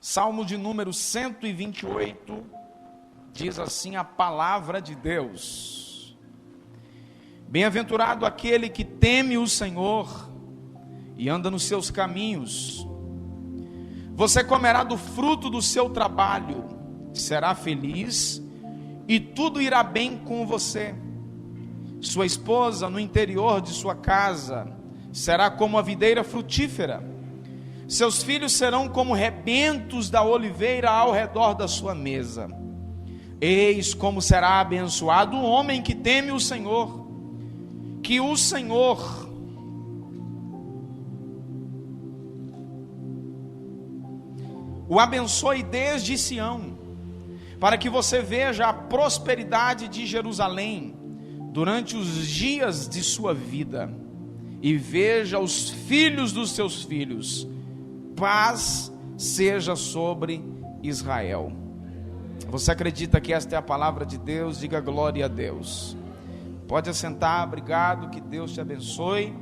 Salmo de número 128, diz assim a palavra de Deus: Bem-aventurado aquele que teme o Senhor e anda nos seus caminhos. Você comerá do fruto do seu trabalho, será feliz e tudo irá bem com você. Sua esposa no interior de sua casa será como a videira frutífera. Seus filhos serão como rebentos da oliveira ao redor da sua mesa. Eis como será abençoado o homem que teme o Senhor. Que o Senhor o abençoe desde Sião, para que você veja a prosperidade de Jerusalém durante os dias de sua vida, e veja os filhos dos seus filhos. Paz seja sobre Israel. Você acredita que esta é a palavra de Deus? Diga glória a Deus. Pode assentar, obrigado, que Deus te abençoe.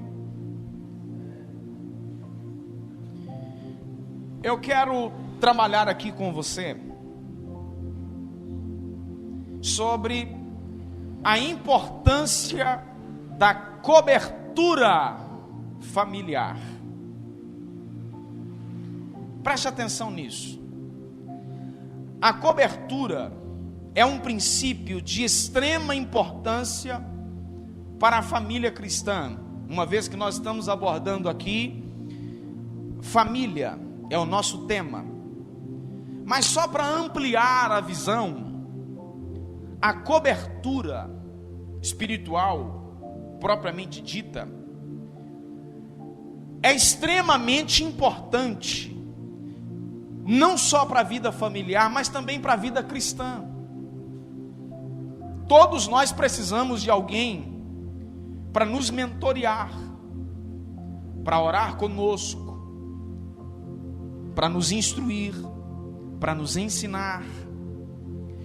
Eu quero trabalhar aqui com você sobre a importância da cobertura familiar. Preste atenção nisso. A cobertura é um princípio de extrema importância para a família cristã, uma vez que nós estamos abordando aqui família, é o nosso tema. Mas só para ampliar a visão, a cobertura espiritual propriamente dita é extremamente importante, não só para a vida familiar, mas também para a vida cristã. Todos nós precisamos de alguém para nos mentorear, para orar conosco, para nos instruir, para nos ensinar.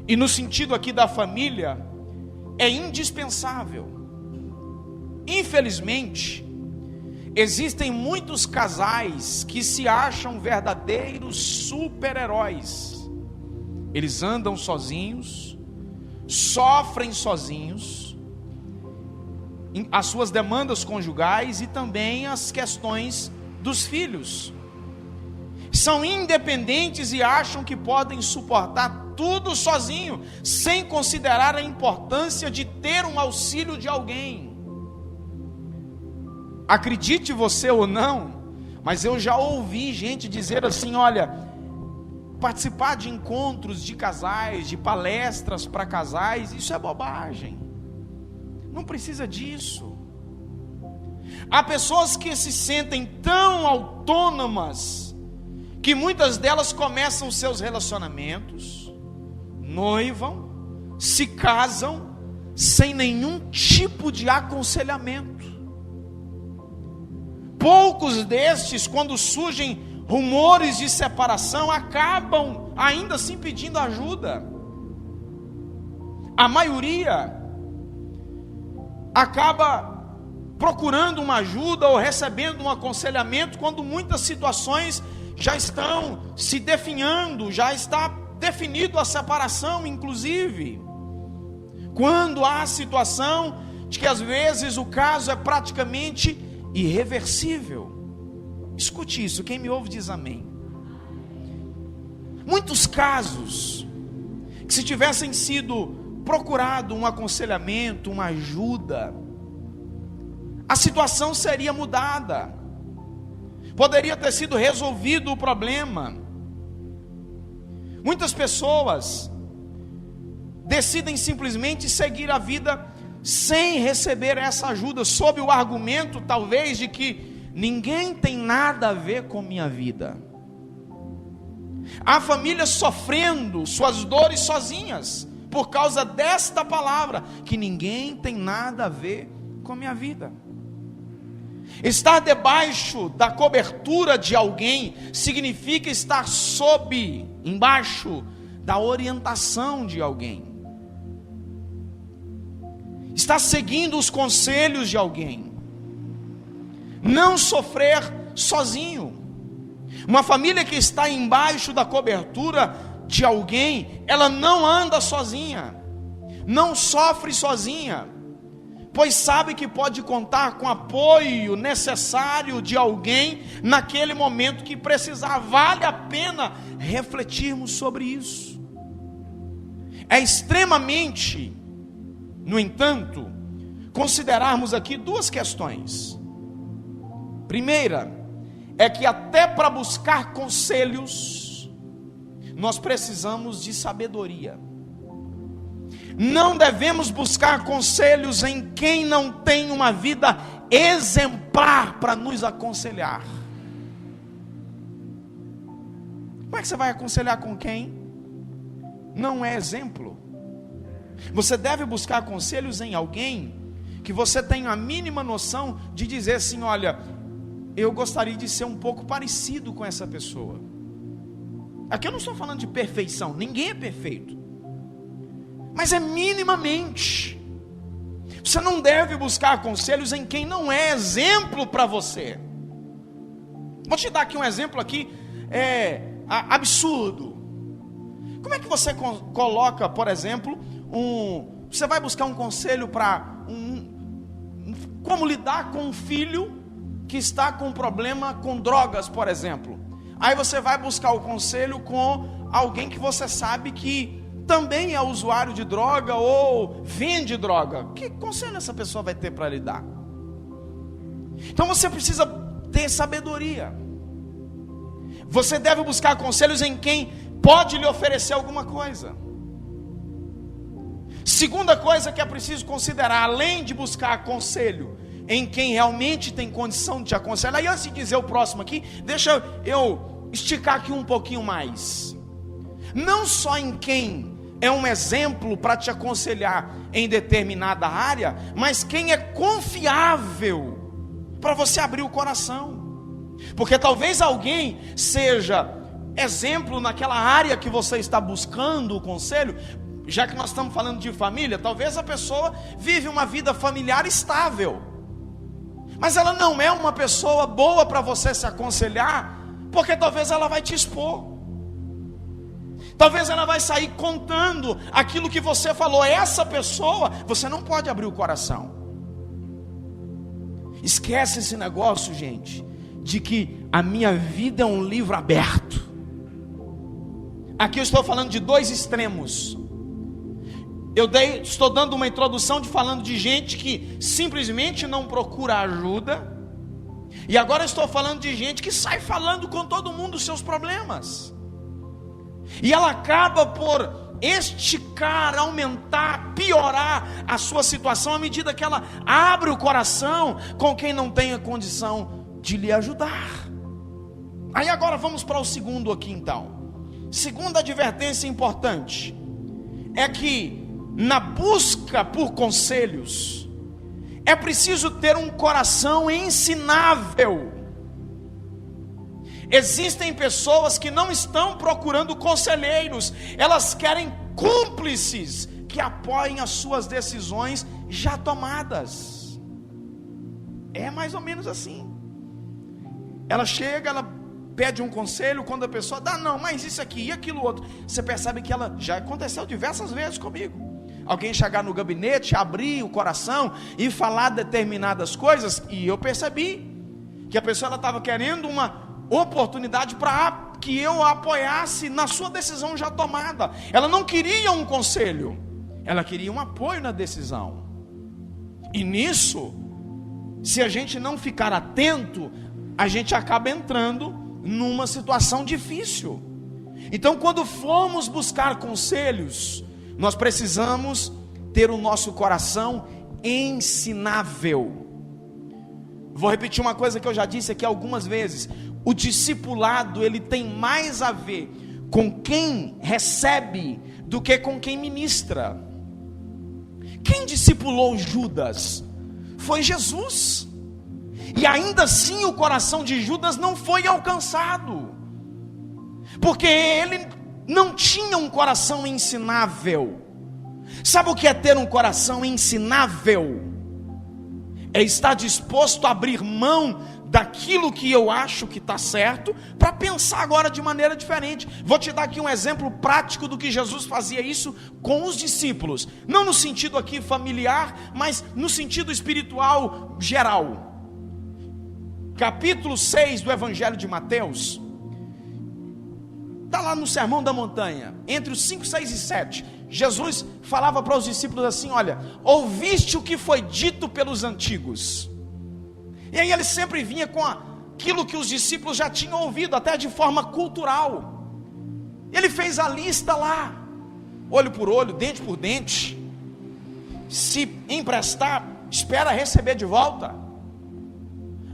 E no sentido aqui da família, é indispensável. Infelizmente, existem muitos casais que se acham verdadeiros super-heróis. Eles andam sozinhos, sofrem sozinhos, as suas demandas conjugais e também as questões dos filhos. São independentes e acham que podem suportar tudo sozinho, sem considerar a importância de ter um auxílio de alguém. Acredite você ou não, mas eu já ouvi gente dizer assim: olha, participar de encontros de casais, de palestras para casais, isso é bobagem, não precisa disso. Há pessoas que se sentem tão autônomas, que muitas delas começam seus relacionamentos, noivam, se casam, sem nenhum tipo de aconselhamento. Poucos destes, quando surgem rumores de separação, acabam ainda assim pedindo ajuda. A maioria acaba procurando uma ajuda ou recebendo um aconselhamento quando muitas situações já estão se definhando, já está definido a separação, inclusive. Quando há a situação de que às vezes o caso é praticamente irreversível. Escute isso, quem me ouve diz amém. Muitos casos que, se tivessem sido procurado um aconselhamento, uma ajuda, a situação seria mudada, poderia ter sido resolvido o problema. Muitas pessoas decidem simplesmente seguir a vida sem receber essa ajuda, sob o argumento talvez de que ninguém tem nada a ver com minha vida. Há famílias sofrendo suas dores sozinhas, por causa desta palavra, que ninguém tem nada a ver com minha vida. Estar debaixo da cobertura de alguém significa estar embaixo da orientação de alguém. Está seguindo os conselhos de alguém. Não sofrer sozinho. Uma família que está embaixo da cobertura de alguém, ela não anda sozinha, não sofre sozinha, pois sabe que pode contar com o apoio necessário de alguém naquele momento que precisar. Vale a pena refletirmos sobre isso. É extremamente, no entanto, considerarmos aqui duas questões. Primeira, é que até para buscar conselhos, nós precisamos de sabedoria. Não devemos buscar conselhos em quem não tem uma vida exemplar para nos aconselhar. Como é que você vai aconselhar com quem não é exemplo? Você deve buscar conselhos em alguém que você tenha a mínima noção de dizer assim: olha, eu gostaria de ser um pouco parecido com essa pessoa. Aqui eu não estou falando de perfeição, ninguém é perfeito, mas é minimamente. Você não deve buscar conselhos em quem não é exemplo para você. Vou te dar aqui um exemplo aqui, absurdo. Como é que você coloca, por exemplo, você vai buscar um conselho para como lidar com um filho que está com problema com drogas, por exemplo. Aí você vai buscar o conselho com alguém que você sabe que também é usuário de droga ou vende droga. Que conselho essa pessoa vai ter para lhe dar? Então você precisa ter sabedoria. Você deve buscar conselhos em quem pode lhe oferecer alguma coisa. Segunda coisa que é preciso considerar, além de buscar conselho em quem realmente tem condição de te aconselhar. E antes de dizer o próximo aqui, deixa eu esticar aqui um pouquinho mais. Não só em quem é um exemplo para te aconselhar em determinada área, mas quem é confiável para você abrir o coração. Porque talvez alguém seja exemplo naquela área que você está buscando o conselho. Já que nós estamos falando de família, talvez a pessoa vive uma vida familiar estável, mas ela não é uma pessoa boa para você se aconselhar, porque talvez ela vai te expor. Talvez ela vai sair contando aquilo que você falou. Essa pessoa, você não pode abrir o coração. Esquece esse negócio, gente, de que a minha vida é um livro aberto. Aqui eu estou falando de dois extremos. Estou dando uma introdução falando de gente que simplesmente não procura ajuda. E agora estou falando de gente que sai falando com todo mundo os seus problemas. E ela acaba por esticar, aumentar, piorar a sua situação à medida que ela abre o coração com quem não tem a condição de lhe ajudar. Aí agora vamos para o segundo aqui então. Segunda advertência importante é que na busca por conselhos é preciso ter um coração ensinável. Existem pessoas que não estão procurando conselheiros, elas querem cúmplices que apoiem as suas decisões já tomadas. É mais ou menos assim. Ela chega, ela pede um conselho, quando a pessoa dá, não, mas isso aqui e aquilo outro, você percebe que ela, já aconteceu diversas vezes comigo, alguém chegar no gabinete, abrir o coração e falar determinadas coisas, e eu percebi que a pessoa estava querendo uma oportunidade para que eu a apoiasse na sua decisão já tomada. Ela não queria um conselho, ela queria um apoio na decisão. E nisso, se a gente não ficar atento, a gente acaba entrando numa situação difícil. Então, quando formos buscar conselhos, nós precisamos ter o nosso coração ensinável. Vou repetir uma coisa que eu já disse aqui algumas vezes. O discipulado, ele tem mais a ver com quem recebe do que com quem ministra. Quem discipulou Judas? Foi Jesus. E ainda assim o coração de Judas não foi alcançado, porque ele não tinha um coração ensinável. Sabe o que é ter um coração ensinável? É estar disposto a abrir mão daquilo que eu acho que está certo, para pensar agora de maneira diferente. Vou te dar aqui um exemplo prático do que Jesus fazia isso com os discípulos, não no sentido aqui familiar, mas no sentido espiritual geral. Capítulo 6 do Evangelho de Mateus, está lá no Sermão da Montanha, entre os 5, 6 e 7, Jesus falava para os discípulos assim: olha, ouviste o que foi dito pelos antigos. E aí ele sempre vinha com aquilo que os discípulos já tinham ouvido, até de forma cultural. Ele fez a lista lá, olho por olho, dente por dente. Se emprestar, espera receber de volta.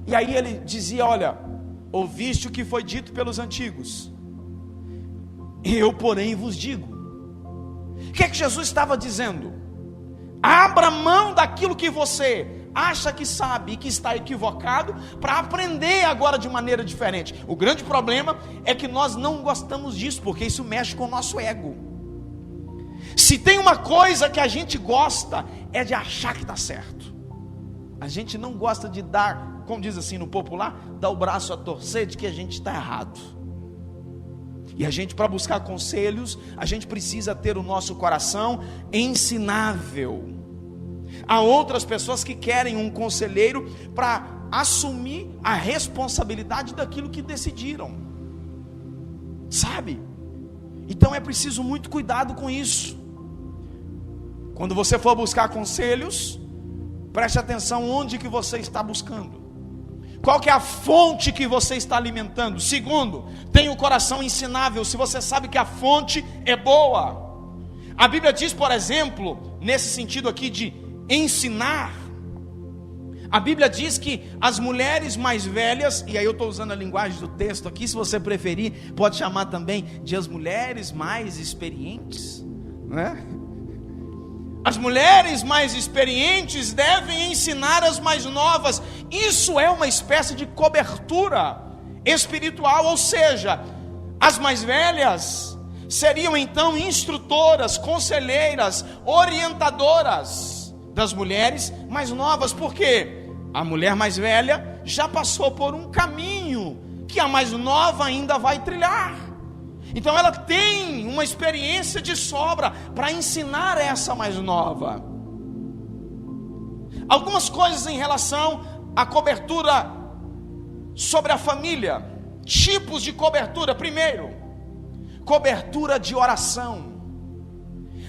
E aí ele dizia: olha, ouviste o que foi dito pelos antigos, eu porém vos digo. O que é que Jesus estava dizendo? Abra mão daquilo que você acha que sabe e que está equivocado, para aprender agora de maneira diferente. O grande problema é que nós não gostamos disso, porque isso mexe com o nosso ego. Se tem uma coisa que a gente gosta, é de achar que está certo. A gente não gosta de dar, como diz assim no popular, dar o braço a torcer de que a gente está errado. E a gente, para buscar conselhos, a gente precisa ter o nosso coração ensinável. Há outras pessoas que querem um conselheiro para assumir a responsabilidade daquilo que decidiram, sabe? Então é preciso muito cuidado com isso. Quando você for buscar conselhos, preste atenção onde que você está buscando. Qual que é a fonte que você está alimentando? Segundo, tenha o coração ensinável, se você sabe que a fonte é boa. A Bíblia diz, por exemplo, nesse sentido aqui de ensinar, a Bíblia diz que as mulheres mais velhas, e aí eu estou usando a linguagem do texto aqui, se você preferir, pode chamar também de as mulheres mais experientes, né? As mulheres mais experientes devem ensinar as mais novas. Isso é uma espécie de cobertura espiritual, ou seja, as mais velhas seriam então instrutoras, conselheiras, orientadoras das mulheres mais novas, porque a mulher mais velha já passou por um caminho que a mais nova ainda vai trilhar. Então ela tem uma experiência de sobra para ensinar essa mais nova. Algumas coisas em relação à cobertura sobre a família, tipos de cobertura. Primeiro, cobertura de oração.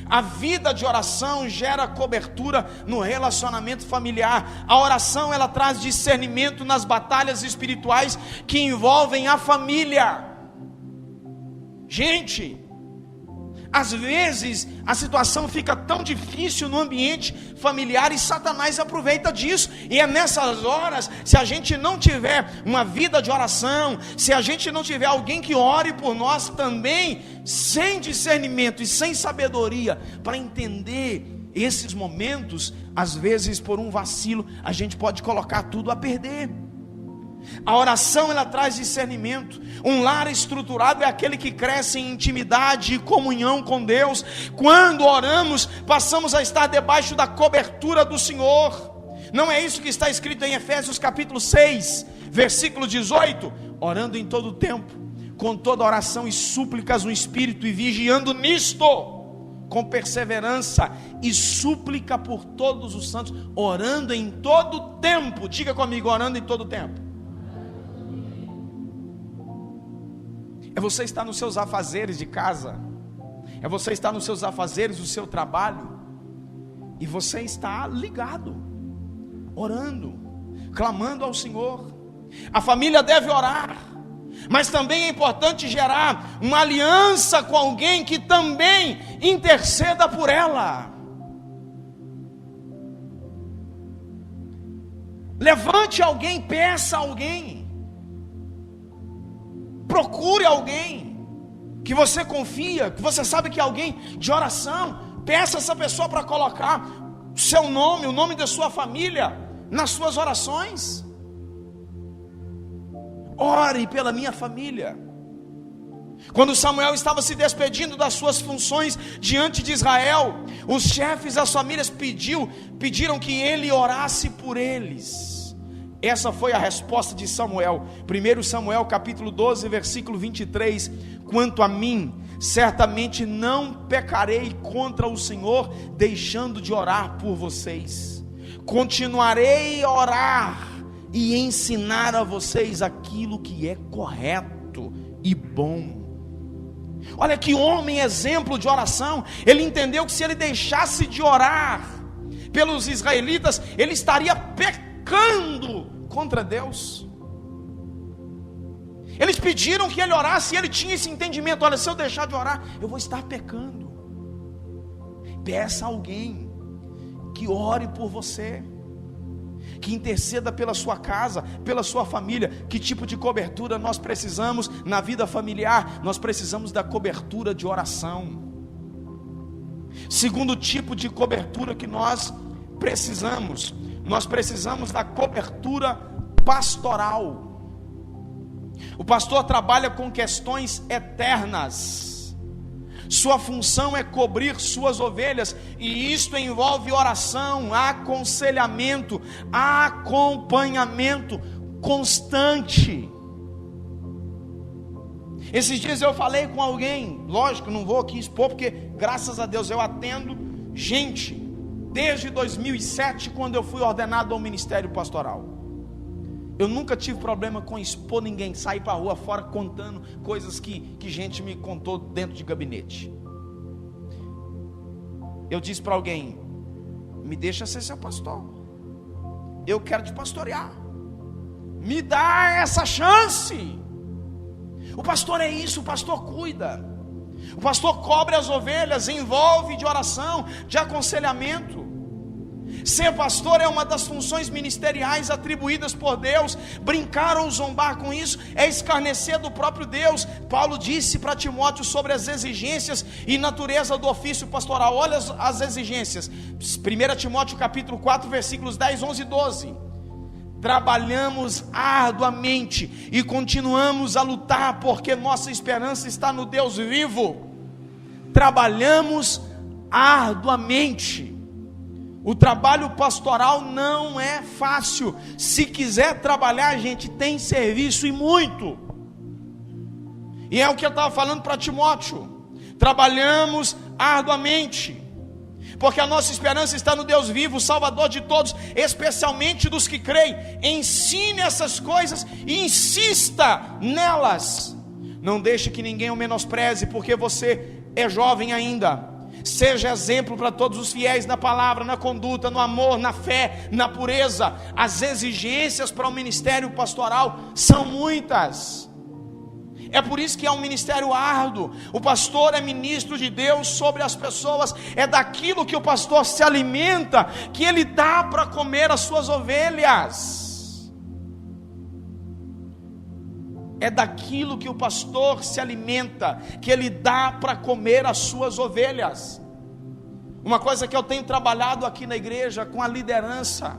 A vida de oração gera cobertura no relacionamento familiar. A oração, ela traz discernimento nas batalhas espirituais que envolvem a família. Gente, às vezes a situação fica tão difícil no ambiente familiar e Satanás aproveita disso. E é nessas horas, se a gente não tiver uma vida de oração, se a gente não tiver alguém que ore por nós também, sem discernimento e sem sabedoria para entender esses momentos, às vezes por um vacilo a gente pode colocar tudo a perder. A oração, ela traz discernimento. Um lar estruturado é aquele que cresce em intimidade e comunhão com Deus. Quando oramos, passamos a estar debaixo da cobertura do Senhor. Não é isso que está escrito em Efésios capítulo 6, versículo 18? Orando em todo tempo, com toda oração e súplicas no Espírito, e vigiando nisto, com perseverança e súplica por todos os santos, orando em todo tempo. Diga comigo, orando em todo tempo. É você estar nos seus afazeres de casa, é você estar nos seus afazeres do seu trabalho, e você está ligado, orando, clamando ao Senhor. A família deve orar, mas também é importante gerar uma aliança com alguém que também interceda por ela. Levante alguém, peça a alguém. Procure alguém que você confia, que você sabe que é alguém de oração. Peça essa pessoa para colocar o seu nome, o nome da sua família nas suas orações. Ore pela minha família. Quando Samuel estava se despedindo das suas funções diante de Israel, os chefes das famílias pediram que ele orasse por eles. Essa foi a resposta de Samuel. 1 Samuel capítulo 12, versículo 23. Quanto a mim, certamente não pecarei contra o Senhor, deixando de orar por vocês. Continuarei a orar e ensinar a vocês aquilo que é correto e bom. Olha que homem exemplo de oração. Ele entendeu que se ele deixasse de orar pelos israelitas, ele estaria pecando contra Deus. Eles pediram que ele orasse e ele tinha esse entendimento: olha, se eu deixar de orar, eu vou estar pecando. Peça a alguém que ore por você, que interceda pela sua casa, pela sua família. Que tipo de cobertura nós precisamos na vida familiar? Nós precisamos da cobertura de oração. Segundo tipo de cobertura que nós precisamos da cobertura pastoral. O pastor trabalha com questões eternas. Sua função é cobrir suas ovelhas, e isto envolve oração, aconselhamento, acompanhamento constante. Esses dias eu falei com alguém, lógico, não vou aqui expor, porque graças a Deus eu atendo gente desde 2007, quando eu fui ordenado ao ministério pastoral. Eu nunca tive problema com expor ninguém, sair para a rua fora contando coisas que gente me contou dentro de gabinete. Eu disse para alguém: me deixa ser seu pastor, eu quero te pastorear, me dá essa chance. O pastor é isso, o pastor cuida, o pastor cobre as ovelhas, envolve de oração, de aconselhamento. Ser pastor é uma das funções ministeriais atribuídas por Deus. Brincar ou zombar com isso é escarnecer do próprio Deus. Paulo disse para Timóteo sobre as exigências e natureza do ofício pastoral. Olha as exigências. 1 Timóteo capítulo 4, versículos 10, 11 e 12. Trabalhamos arduamente e continuamos a lutar, porque nossa esperança está no Deus vivo. Trabalhamos arduamente. O trabalho pastoral não é fácil. Se quiser trabalhar, gente, tem serviço e muito. E é o que eu estava falando para Timóteo. Trabalhamos arduamente, porque a nossa esperança está no Deus vivo, o Salvador de todos, especialmente dos que creem. Ensine essas coisas e insista nelas. Não deixe que ninguém o menospreze, porque você é jovem ainda. Seja exemplo para todos os fiéis na palavra, na conduta, no amor, na fé, na pureza. As exigências para o ministério pastoral são muitas. É por isso que é um ministério árduo. O pastor é ministro de Deus sobre as pessoas. É daquilo que o pastor se alimenta que ele dá para comer as suas ovelhas. É daquilo que o pastor se alimenta que ele dá para comer as suas ovelhas. Uma coisa que eu tenho trabalhado aqui na igreja com a liderança,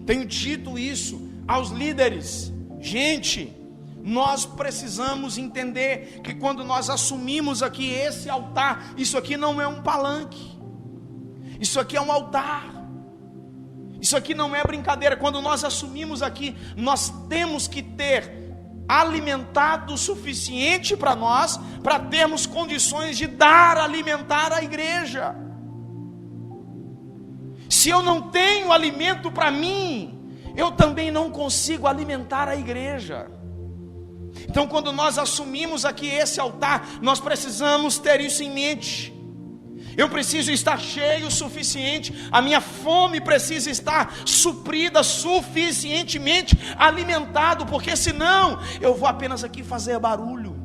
tenho dito isso aos líderes: gente, nós precisamos entender que quando nós assumimos aqui esse altar, isso aqui não é um palanque, isso aqui é um altar, isso aqui não é brincadeira. Quando nós assumimos aqui, nós temos que ter alimentado o suficiente para nós, para termos condições de alimentar a igreja. Se eu não tenho alimento para mim, eu também não consigo alimentar a igreja. Então, quando nós assumimos aqui esse altar, nós precisamos ter isso em mente. Eu preciso estar cheio o suficiente, a minha fome precisa estar suprida, suficientemente alimentado, porque senão eu vou apenas aqui fazer barulho.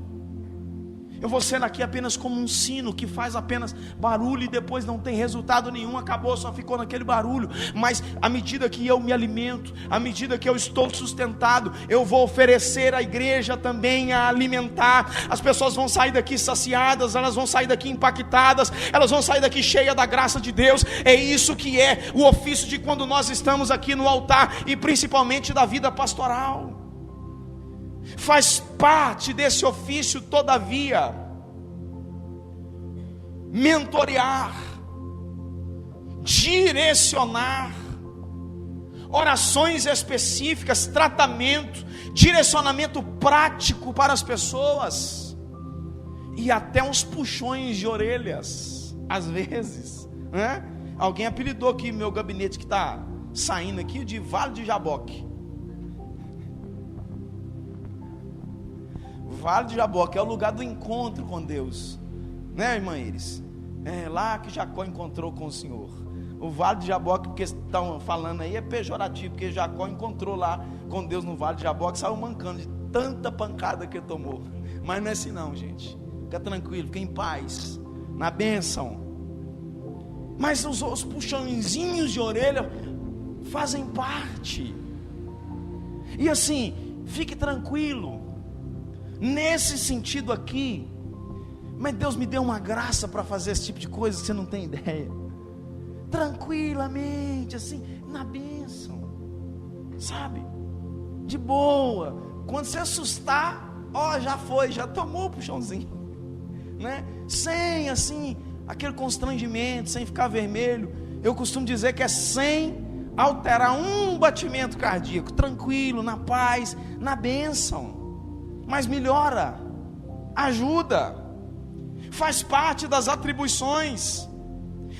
Eu vou ser aqui apenas como um sino que faz apenas barulho e depois não tem resultado nenhum, acabou, só ficou naquele barulho. Mas à medida que eu me alimento, à medida que eu estou sustentado, eu vou oferecer à igreja também a alimentar. As pessoas vão sair daqui saciadas, elas vão sair daqui impactadas, elas vão sair daqui cheias da graça de Deus. É isso que é o ofício de quando nós estamos aqui no altar, e principalmente da vida pastoral. Faz parte desse ofício, todavia, mentorear, direcionar, orações específicas, tratamento, direcionamento prático para as pessoas, e até uns puxões de orelhas, às vezes, né? Alguém apelidou aqui meu gabinete que está saindo aqui de Vale de Jaboque. Vale de Jaboque é o lugar do encontro com Deus, né, irmã Iris? É lá que Jacó encontrou com o Senhor. O Vale de Jaboque, porque estão falando aí, é pejorativo, porque Jacó encontrou lá com Deus no Vale de Jaboque, saiu mancando de tanta pancada que ele tomou. Mas não é assim não, gente. Fica tranquilo, fica em paz, na bênção. Mas os puxãozinhos de orelha fazem parte. E assim, fique tranquilo. Nesse sentido aqui, mas Deus me deu uma graça para fazer esse tipo de coisa, você não tem ideia. Tranquilamente, assim, na bênção, sabe? De boa. Quando você assustar, ó, já foi, já tomou o puxãozinho, né? Sem assim, aquele constrangimento, sem ficar vermelho. Eu costumo dizer que é sem alterar um batimento cardíaco, tranquilo, na paz, na bênção. Mas melhora, ajuda, faz parte das atribuições.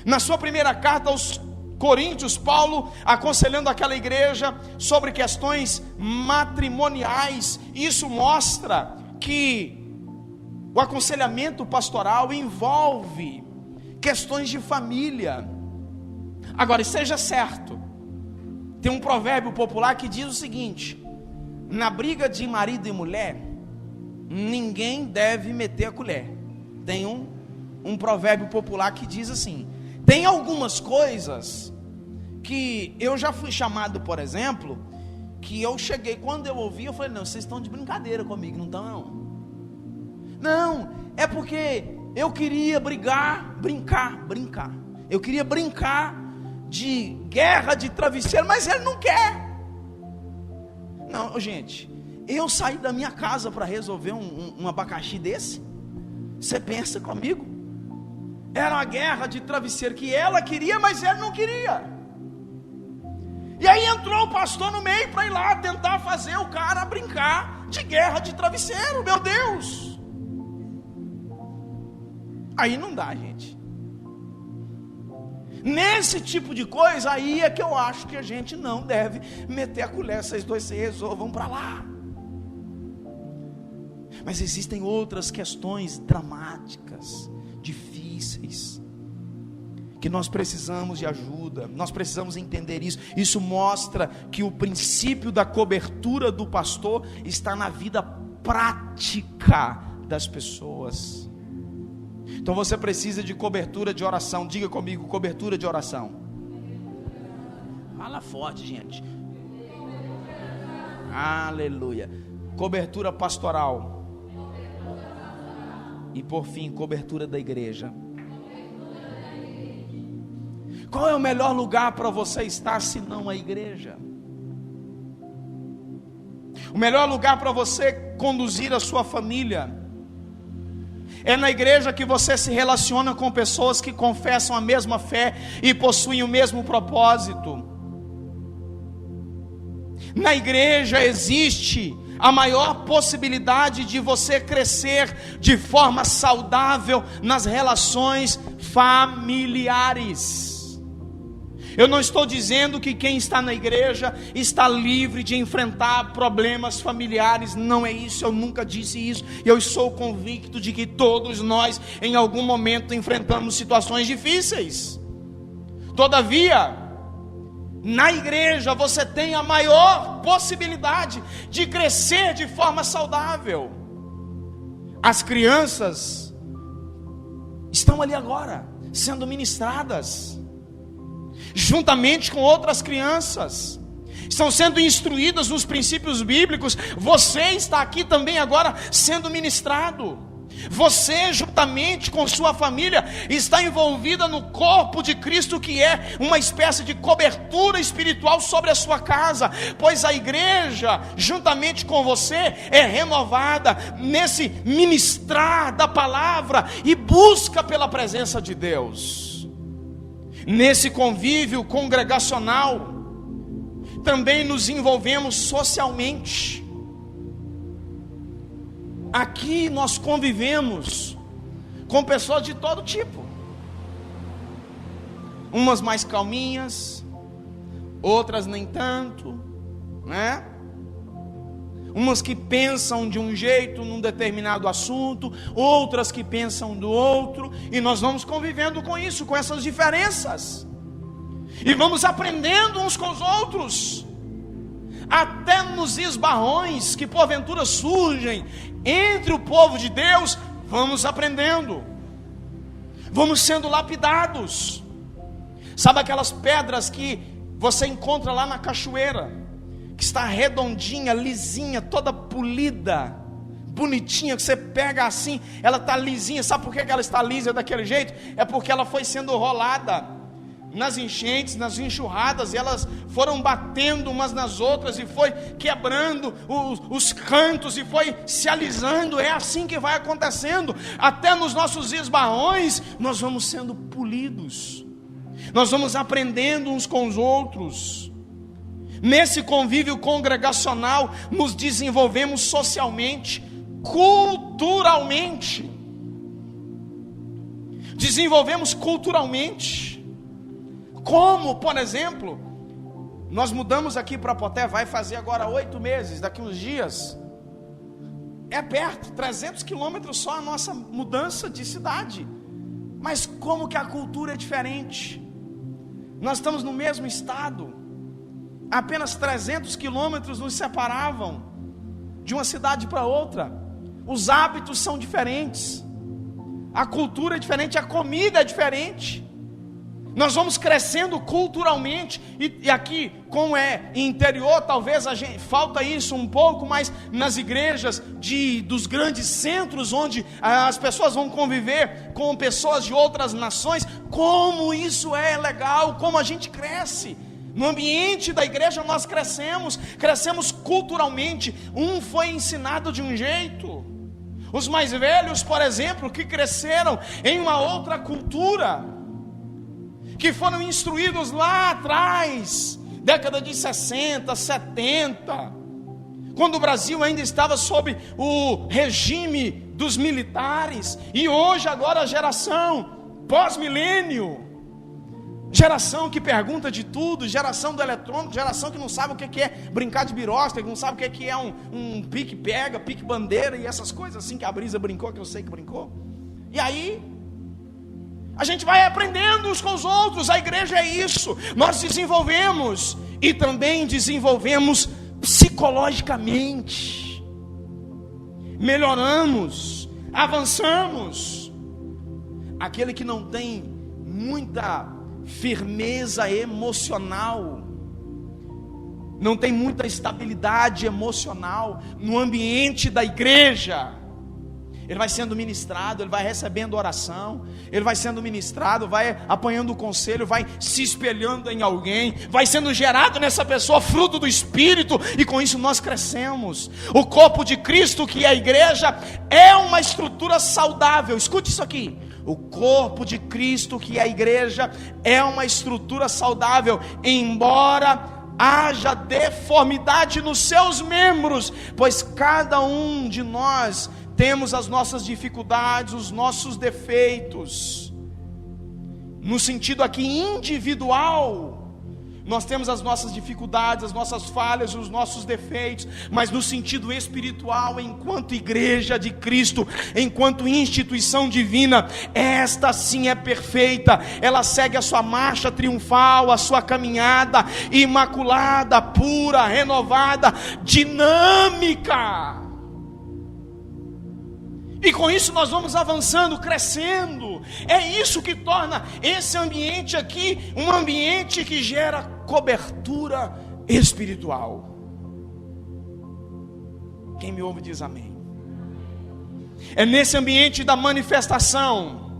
Na sua primeira carta aos Coríntios, Paulo aconselhando aquela igreja sobre questões matrimoniais. Isso mostra que o aconselhamento pastoral envolve questões de família. Agora, seja certo, tem um provérbio popular que diz o seguinte: na briga de marido e mulher, ninguém deve meter a colher. Tem um provérbio popular que diz assim. Tem algumas coisas que eu já fui chamado, por exemplo, que eu cheguei, quando eu ouvi, eu falei, não, vocês estão de brincadeira comigo, não estão não? Não, é porque eu queria brincar. Eu queria brincar de guerra de travesseiro, mas ele não quer. Não, gente, eu saí da minha casa para resolver um abacaxi desse? Você pensa comigo? Era uma guerra de travesseiro que ela queria, mas ele não queria. E aí entrou o pastor no meio para ir lá tentar fazer o cara brincar de guerra de travesseiro. Meu Deus! Aí não dá, gente. Nesse tipo de coisa, aí é que eu acho que a gente não deve meter a colher. Vocês dois se resolvam para lá. Mas existem outras questões dramáticas, difíceis, que nós precisamos de ajuda, nós precisamos entender isso. Isso mostra que o princípio da cobertura do pastor está na vida prática das pessoas. Então você precisa de cobertura de oração. Diga comigo, cobertura de oração. Fala forte, gente. Aleluia. Cobertura pastoral. E por fim, cobertura da igreja. Qual é o melhor lugar para você estar se não a igreja? O melhor lugar para você conduzir a sua família é na igreja, que você se relaciona com pessoas que confessam a mesma fé e possuem o mesmo propósito. Na igreja existe a maior possibilidade de você crescer de forma saudável nas relações familiares. Eu não estou dizendo que quem está na igreja está livre de enfrentar problemas familiares. Não é isso, eu nunca disse isso. Eu sou convicto de que todos nós em algum momento enfrentamos situações difíceis. Todavia, na igreja você tem a maior possibilidade de crescer de forma saudável. As crianças estão ali agora, sendo ministradas, juntamente com outras crianças, estão sendo instruídas nos princípios bíblicos. Você está aqui também agora sendo ministrado. Você, juntamente com sua família, está envolvida no corpo de Cristo, que é uma espécie de cobertura espiritual sobre a sua casa, pois a igreja, juntamente com você, é renovada nesse ministrar da palavra e busca pela presença de Deus. Nesse convívio congregacional, também nos envolvemos socialmente. Aqui nós convivemos com pessoas de todo tipo. Umas mais calminhas, outras nem tanto, né? Umas que pensam de um jeito num determinado assunto, outras que pensam do outro, e nós vamos convivendo com isso, com essas diferenças, e vamos aprendendo uns com os outros, até nos esbarrões que porventura surgem entre o povo de Deus, vamos aprendendo, vamos sendo lapidados. Sabe aquelas pedras que você encontra lá na cachoeira, que está redondinha, lisinha, toda polida, bonitinha, que você pega assim, ela está lisinha. Sabe por que ela está lisa daquele jeito? É porque ela foi sendo rolada nas enchentes, nas enxurradas, e elas foram batendo umas nas outras, e foi quebrando os cantos, e foi se alisando. É assim que vai acontecendo, até nos nossos esbarrões, nós vamos sendo polidos, nós vamos aprendendo uns com os outros. Nesse convívio congregacional, nos desenvolvemos socialmente, culturalmente. Desenvolvemos culturalmente. Como, por exemplo, nós mudamos aqui para Poté, vai fazer agora 8 meses, daqui uns dias. É perto, 300 quilômetros só a nossa mudança de cidade. Mas como que a cultura é diferente? Nós estamos no mesmo estado, apenas 300 quilômetros nos separavam de uma cidade para outra. Os hábitos são diferentes, a cultura é diferente, a comida é diferente. Nós vamos crescendo culturalmente, e aqui, como é interior, talvez falta isso um pouco, mas nas igrejas dos grandes centros, onde as pessoas vão conviver com pessoas de outras nações, como isso é legal, como a gente cresce. No ambiente da igreja nós crescemos culturalmente. Um foi ensinado de um jeito, os mais velhos, por exemplo, que cresceram em uma outra cultura, que foram instruídos lá atrás, década de 60, 70, quando o Brasil ainda estava sob o regime dos militares, e hoje agora a geração pós-milênio, geração que pergunta de tudo, geração do eletrônico, geração que não sabe o que é brincar de birosca, que não sabe o que é um pique-pega, pique-bandeira e essas coisas assim que a Brisa brincou, que eu sei que brincou. E aí a gente vai aprendendo uns com os outros. A igreja é isso. Nós desenvolvemos e também desenvolvemos psicologicamente, melhoramos, avançamos. Aquele que não tem muita firmeza emocional, não tem muita estabilidade emocional no ambiente da igreja, ele vai sendo ministrado, ele vai recebendo oração, ele vai sendo ministrado, vai apanhando o conselho, vai se espelhando em alguém, vai sendo gerado nessa pessoa fruto do Espírito, e com isso nós crescemos. O corpo de Cristo, que é a igreja, é uma estrutura saudável. Escute isso aqui: o corpo de Cristo, que é a igreja, é uma estrutura saudável, embora haja deformidade nos seus membros, pois cada um de nós temos as nossas dificuldades, os nossos defeitos. No sentido aqui individual, nós temos as nossas dificuldades, as nossas falhas, os nossos defeitos, mas no sentido espiritual, enquanto igreja de Cristo, enquanto instituição divina, esta sim é perfeita. Ela segue a sua marcha triunfal, a sua caminhada imaculada, pura, renovada, dinâmica. E com isso nós vamos avançando, crescendo. É isso que torna esse ambiente aqui um ambiente que gera cobertura espiritual. Quem me ouve diz amém. É nesse ambiente da manifestação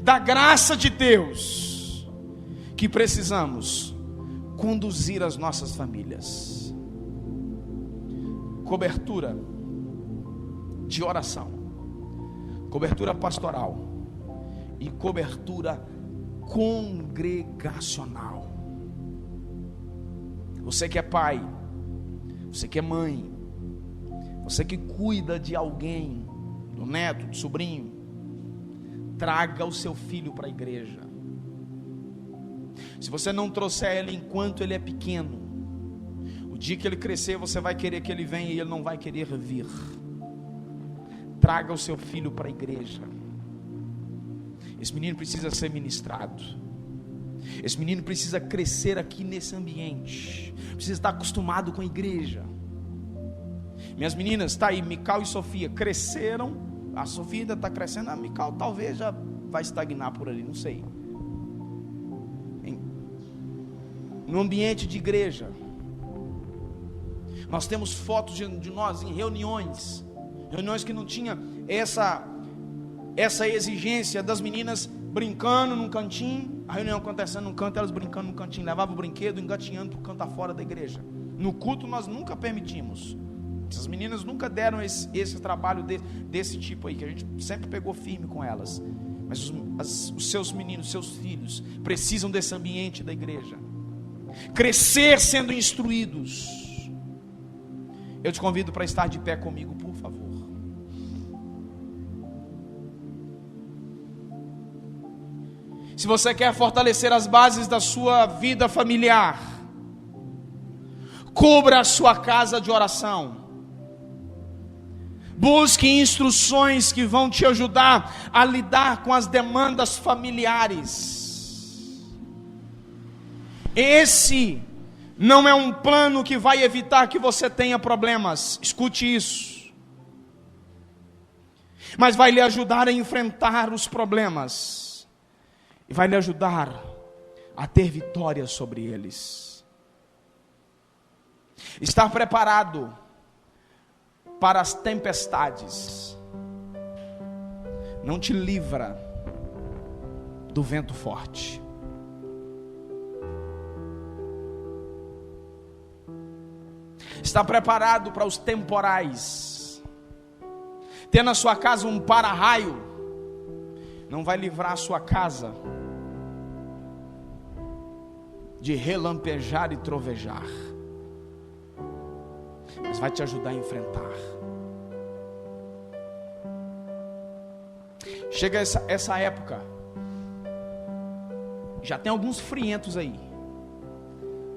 da graça de Deus que precisamos conduzir as nossas famílias. Cobertura de oração, cobertura pastoral e cobertura congregacional. Você que é pai, você que é mãe, você que cuida de alguém, do neto, do sobrinho, traga o seu filho para a igreja. Se você não trouxer ele enquanto ele é pequeno, o dia que ele crescer, você vai querer que ele venha e ele não vai querer vir. Traga o seu filho para a igreja. Esse menino precisa ser ministrado. Esse menino precisa crescer aqui nesse ambiente. Precisa estar acostumado com a igreja. Minhas meninas, está aí, Mical e Sofia, cresceram. A Sofia ainda está crescendo. A Mical talvez já vai estagnar por ali, não sei. No ambiente de igreja, nós temos fotos de nós em reuniões que não tinha essa exigência das meninas brincando num cantinho, a reunião acontecendo num canto, elas brincando num cantinho, levavam o brinquedo, engatinhando para o canto afora da igreja. No culto nós nunca permitimos. Essas meninas nunca deram esse trabalho desse tipo aí, que a gente sempre pegou firme com elas. Mas os seus meninos, seus filhos, precisam desse ambiente da igreja, crescer sendo instruídos. Eu te convido para estar de pé comigo, por favor. Se você quer fortalecer as bases da sua vida familiar, cubra a sua casa de oração. Busque instruções que vão te ajudar a lidar com as demandas familiares. Esse não é um plano que vai evitar que você tenha problemas. Escute isso. Mas vai lhe ajudar a enfrentar os problemas. E vai lhe ajudar a ter vitória sobre eles. Estar preparado para as tempestades não te livra do vento forte. Estar preparado para os temporais, ter na sua casa um para-raio, não vai livrar a sua casa de relampejar e trovejar, mas vai te ajudar a enfrentar. Chega essa época, já tem alguns frientos aí,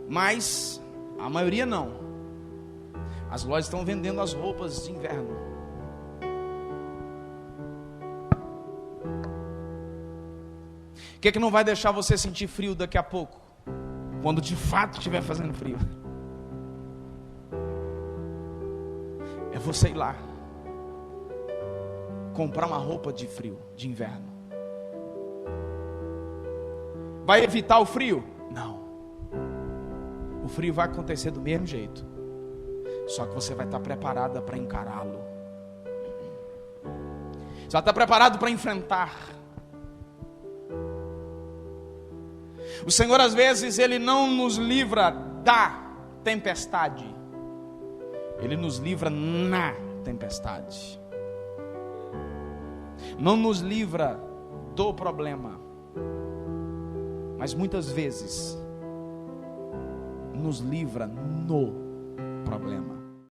mas a maioria não. As lojas estão vendendo as roupas de inverno. O que não vai deixar você sentir frio daqui a pouco? Quando de fato estiver fazendo frio, é você ir lá comprar uma roupa de frio, de inverno. Vai evitar o frio? Não. O frio vai acontecer do mesmo jeito, só que você vai estar preparada para encará-lo. Você vai estar preparado para enfrentar. O Senhor às vezes Ele não nos livra da tempestade, Ele nos livra na tempestade. Não nos livra do problema, mas muitas vezes nos livra no problema.